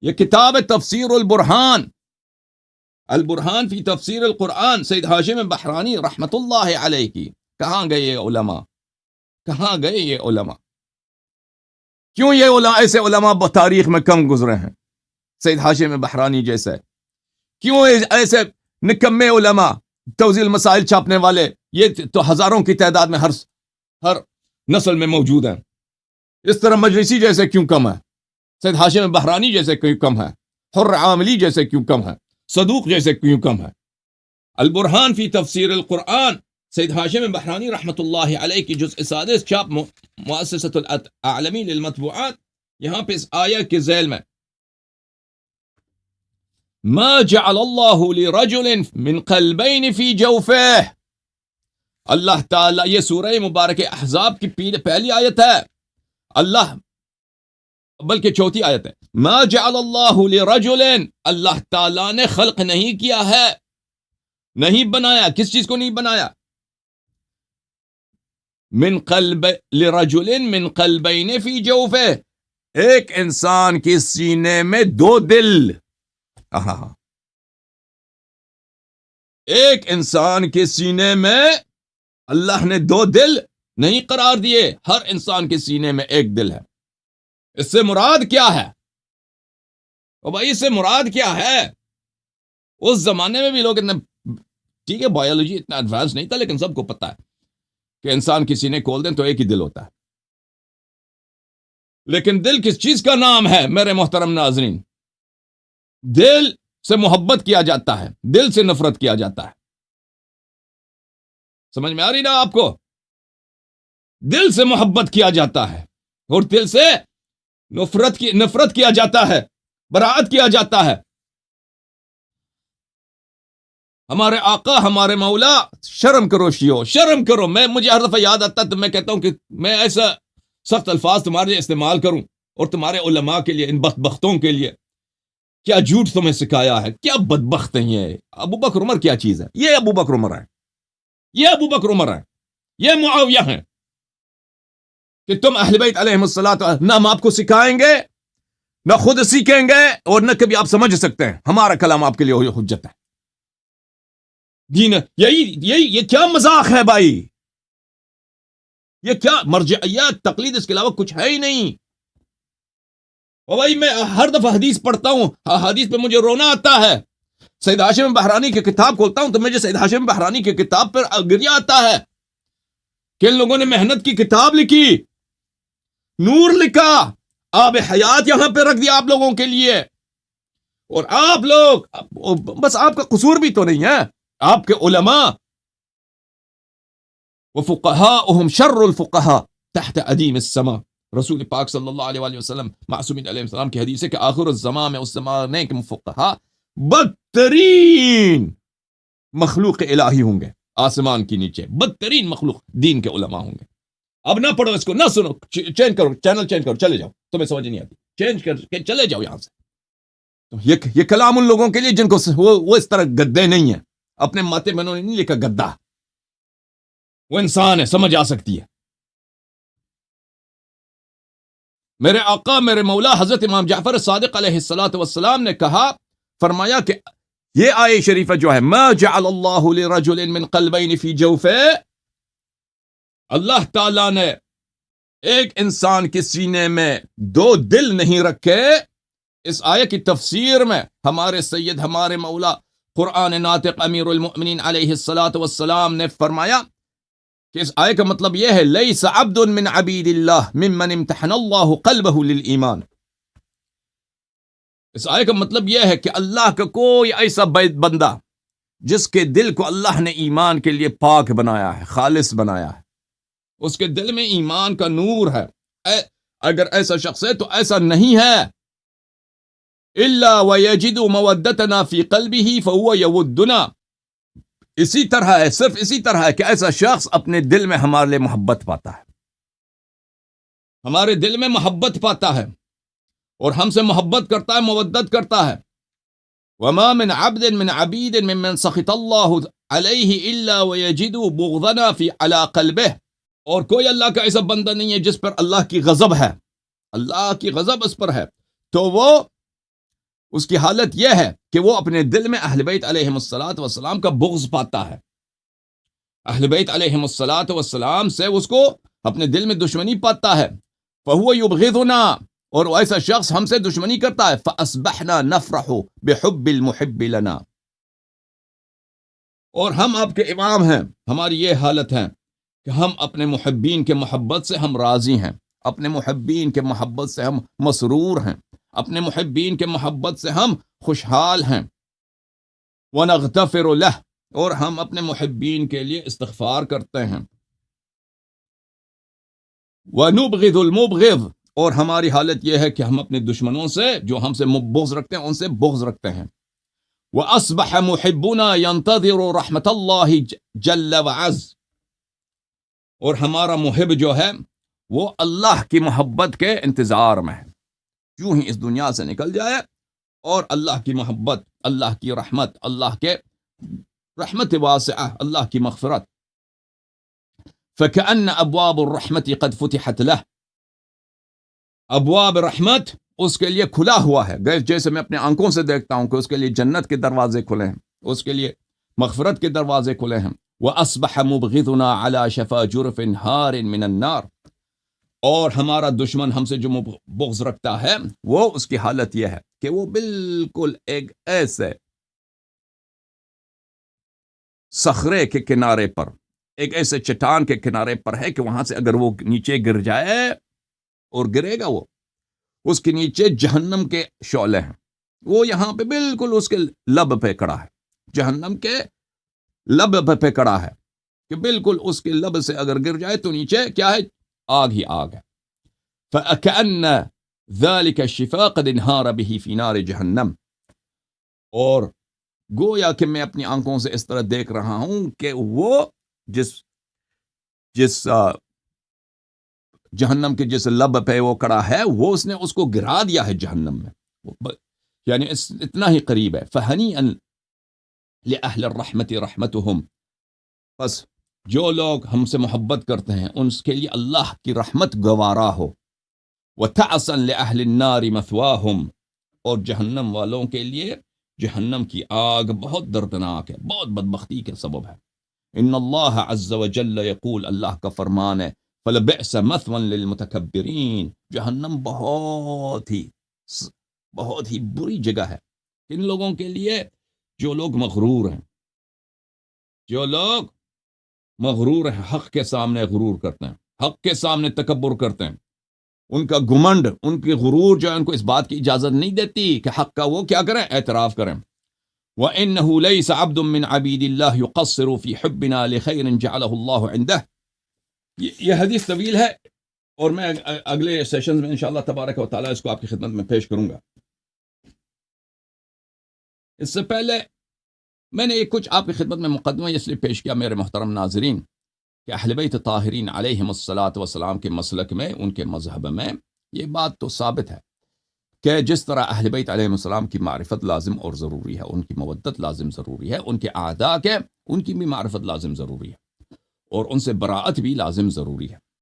یہ کتاب ہے تفسیر البرہان، البرہان فی تفسیر القرآن، سید ہاشم بحرانی رحمت اللہ علیہ کی. کہاں گئے یہ علماء؟ کہاں گئے یہ علماء؟ کیوں یہ ایسے علماء تاریخ میں کم گزرے ہیں سید ہاشم بحرانی جیسے؟ کیوں ایسے نکمے علماء توضیح المسائل چھاپنے والے یہ تو ہزاروں کی تعداد میں ہر نسل میں موجود ہیں؟ اس طرح مجلسی جیسے کیوں کم ہے؟ سید ہاشم بحرانی جیسے کیوں کم ہے؟ حر عاملی جیسے کیوں کم ہے؟ صدوق جیسے کیوں کم ہے؟ البرہان فی تفسیر القرآن، سید ہاشم بحرانی رحمت اللہ علیہ کی جزء سادس، چھاپ مؤسسۃ الاعلمی للمطبوعات. یہاں پہ اس آیہ کے ذیل میں ما جعل اللہ لرجل من قلبین فی جوفہ، اللہ تعالیٰ، یہ سورہ مبارک احزاب کی پہلی آیت ہے، اللہ بلکہ چوتھی آیت ہے. ما جعل اللہ لرجل، اللہ تعالیٰ نے خلق نہیں کیا ہے، نہیں بنایا. کس چیز کو نہیں بنایا؟ لرجل من قلبین فی جوفہ، ایک انسان کے سینے میں دو دل. ایک انسان کے سینے میں اللہ نے دو دل نہیں قرار دیے، ہر انسان کے سینے میں ایک دل ہے. اس سے مراد کیا ہے؟ او بھائی اس سے مراد کیا ہے؟ اس زمانے میں بھی لوگ اتنا، ٹھیک ہے بایولوجی اتنا ایڈوانس نہیں تھا، لیکن سب کو پتا ہے کہ انسان کی سینے کھول دیں تو ایک ہی دل ہوتا ہے. لیکن دل کس چیز کا نام ہے میرے محترم ناظرین؟ دل سے محبت کیا جاتا ہے، دل سے نفرت کیا جاتا ہے. سمجھ میں آ رہی نا آپ کو؟ دل سے محبت کیا جاتا ہے اور دل سے نفرت کیا جاتا ہے، براءت کیا جاتا ہے. ہمارے آقا، ہمارے مولا، شرم کرو شیو، شرم کرو. مجھے ہر دفعہ یاد آتا ہے تو میں کہتا ہوں کہ میں ایسا سخت الفاظ تمہارے لیے استعمال کروں اور تمہارے علماء کے لیے، ان بدبختوں کے لیے. کیا جھوٹ تمہیں سکھایا ہے، کیا بدبخت ہیں یہ. ابو بکر عمر کیا چیز ہے؟ یہ ابو بکر عمر ہے، یہ ابو بکر عمر ہے، یہ معاویہ ہیں کہ تم اہل بیت علیہم الصلوۃ، نہ ہم آپ کو سکھائیں گے، نہ خود سیکھیں گے، اور نہ کبھی آپ سمجھ سکتے ہیں. ہمارا کلام آپ کے لیے حجت ہے. دین یہ کیا مذاق ہے بھائی؟ یہ کیا مرجعیت، تقلید، اس کے علاوہ کچھ ہے ہی نہیں. اور بھائی میں ہر دفعہ حدیث پڑھتا ہوں، حدیث پہ مجھے رونا آتا ہے. سید ہاشم بحرانی کی کتاب کھولتا ہوں تو مجھے سید ہاشم بحرانی کی کتاب پر گریہ آتا ہے کہ ان لوگوں نے محنت کی کتاب لکھی، نور لکھا، آب حیات یہاں پہ رکھ دیا آپ لوگوں کے لیے. اور آپ لوگ، بس آپ کا قصور بھی تو نہیں ہے، آپ کے علماء وفقهاؤهم شر الفقهاء تحت ادیم السماء، رسول پاک صلی اللہ علیہ وآلہ وسلم معصومین علیہ السلام کی حدیث ہے کہ آخر الزمان میں، اس زمانے کے فقہاء بدترین مخلوق الہی ہوں گے آسمان کی نیچے، بدترین مخلوق دین کے علماء ہوں گے. اب نہ پڑھو اس کو، نہ سنو، چینج کرو، چینل چینج کرو، چلے جاؤ، تمہیں سمجھ نہیں آتی، چینج کر کے چلے جاؤ یہاں سے. یہ کلام ان لوگوں کے لیے جن کو وہ اس طرح گدے نہیں ہیں، اپنے ماتے میں انہوں نے نہیں لکھا گدا، وہ انسان ہے، سمجھ آ سکتی ہے. میرے آقا، میرے مولا حضرت امام جعفر صادق علیہ الصلوۃ والسلام نے کہا، فرمایا کہ یہ آیہ شریفہ جو ہے ما جعل اللہ لرجل من قلبین فی جوفہ، اللہ تعالیٰ نے ایک انسان کے سینے میں دو دل نہیں رکھے. اس آیہ کی تفسیر میں ہمارے سید، ہمارے مولا قرآن ناطق امیر المؤمنین علیہ الصلوۃ والسلام نے فرمایا کہ اس آیہ کا مطلب یہ ہے لیس عبد من عبید اللہ ممن امتحن اللہ قلبہ للایمان. اس آیہ کا مطلب یہ ہے کہ اللہ کا کوئی ایسا بندہ جس کے دل کو اللہ نے ایمان کے لیے پاک بنایا ہے، خالص بنایا ہے، اس کے دل میں ایمان کا نور ہے، اگر ایسا شخص ہے تو ایسا نہیں ہے. الا ویجد مودتنا فی قلبہ فہو یودنا، اسی طرح ہے، صرف اسی طرح ہے کہ ایسا شخص اپنے دل میں ہمارے لیے محبت پاتا ہے، ہمارے دل میں محبت پاتا ہے اور ہم سے محبت کرتا ہے، مودت کرتا ہے. وما من عبد من عبید ممن سخط اللہ علیہ الا ویجد بغضنا فی علی قلبہ، اور کوئی اللہ کا ایسا بندہ نہیں ہے جس پر اللہ کی غضب ہے، اللہ کی غضب اس پر ہے تو وہ اس کی حالت یہ ہے کہ وہ اپنے دل میں اہل بیت علیہم الصلاۃ والسلام کا بغض پاتا ہے. اہل بیت علیہم الصلاۃ والسلام سے اس کو اپنے دل میں دشمنی پاتا ہے. فہو یبغضنا، اور ایسا شخص ہم سے دشمنی کرتا ہے. فاصبحنا نفرح بحب المحب لنا، اور ہم آپ کے امام ہیں، ہماری یہ حالت ہے کہ ہم اپنے محبین کے محبت سے ہم راضی ہیں، اپنے محبین کے محبت سے ہم مسرور ہیں، اپنے محبین کے محبت سے ہم خوشحال ہیں. وَنَغْتَفِرُ لَهُ، اور ہم اپنے محبین کے لیے استغفار کرتے ہیں. وَنُبْغِضُ الْمُبْغِض، اور ہماری حالت یہ ہے کہ ہم اپنے دشمنوں سے جو ہم سے بغض رکھتے ہیں ان سے بغض رکھتے ہیں. وَأَصْبَحَ مُحِبُّنَا يَنْتَظِرُ رَحْمَةَ اللَّهِ جَلَّ وَعَزَّ، اور ہمارا محب جو ہے وہ اللہ کی محبت کے انتظار میں ہے، یوں ہی اس دنیا سے نکل جائے اور اللہ کی محبت، اللہ کی رحمت، اللہ کے رحمت واسعہ، اللہ کی مغفرت. فَكَأَنَّ أَبْوَابُ الرَّحْمَةِ قَدْ فُتِحَتْ لَهُ، ابواب رحمت اس کے لیے کھلا ہوا ہے. جیسے میں اپنے آنکھوں سے دیکھتا ہوں کہ اس کے لیے جنت کے دروازے کھلے ہیں، اس کے لیے مغفرت کے دروازے کھلے ہیں. وَأَصْبَحَ مُبْغِضُنَا عَلَى شَفَا جُرْفٍ هَارٍ مِّنَ النَّارِ، اور ہمارا دشمن ہم سے جو بغض رکھتا ہے وہ اس کی حالت یہ ہے کہ وہ بالکل ایک ایسے صخرے کے کنارے پر، ایک ایسے چٹان کے کنارے پر ہے کہ وہاں سے اگر وہ نیچے گر جائے، اور گرے گا وہ، اس کے نیچے جہنم کے شعلے ہیں. وہ یہاں پہ بالکل اس کے لب پہ کڑا ہے، جہنم کے لب پہ کڑا ہے کہ بالکل اس کے لب سے اگر گر جائے تو نیچے کیا ہے؟ آگ ہی آگ ہے. فَأَكَأَنَّ ذَلِكَ الشِّفَاءَ قَدْ انْهَارَ بِهِ فِي نَارِ جَهَنَّمَ، اور گویا کہ میں اپنی آنکھوں سے اس طرح دیکھ رہا ہوں کہ وہ جس جہنم کے جس لب پہ وہ کڑا ہے وہ اس نے اس کو گرا دیا ہے جہنم میں، یعنی اتنا ہی قریب ہے. فَهَنِيئًا لِأَهْلِ الرَّحْمَةِ رَحْمَتُهُمْ، بس جو لوگ ہم سے محبت کرتے ہیں ان کے لیے اللہ کی رحمت گوارا ہو. وَتَعْسًا لِأَهْلِ النَّارِ مَثْوَاهُمْ، اور جہنم والوں کے لیے جہنم کی آگ بہت دردناک ہے، بہت بدبختی کا سبب ہے. ان اللہ عز وجل یقول، اللہ کا فرمان ہے، فَلَبِئْسَ مَثْوًى لِلْمُتَكَبِّرِينَ، جہنم بہت ہی بری جگہ ہے ان لوگوں کے لیے جو لوگ مغرور ہیں، جو لوگ مغرور ہیں، حق کے سامنے غرور کرتے ہیں، حق کے سامنے تکبر کرتے ہیں. ان کا گمنڈ، ان کی غرور جو ہے ان کو اس بات کی اجازت نہیں دیتی کہ حق کا وہ کیا کریں؟ اعتراف کریں. وَإِنَّهُ لَيْسَ عَبْدٌ مِّنْ عَبِيدِ اللَّهِ يُقَصِّرُ فِي حُبِّنَا لِخَيْرٍ جَعَلَهُ اللَّهُ عِندَهُ. یہ حدیث طویل ہے اور میں اگلے سیشنز میں انشاءاللہ تبارک و تعالیٰ اس کو آپ کی خدمت میں پیش کروں گا. اس سے پہلے میں نے کچھ آپ کی خدمت میں مقدمہ اس لیے پیش کیا میرے محترم ناظرین کہ اہل بیت طاہرین علیہم الصلاۃ والسلام کے مسلک میں، ان کے مذہب میں یہ بات تو ثابت ہے کہ جس طرح اہل بیت علیہم السلام کی معرفت لازم اور ضروری ہے، ان کی مودت لازم ضروری ہے، ان کے اعداء کے ان کی بھی معرفت لازم ضروری ہے، اور ان سے براءت بھی لازم ضروری ہے.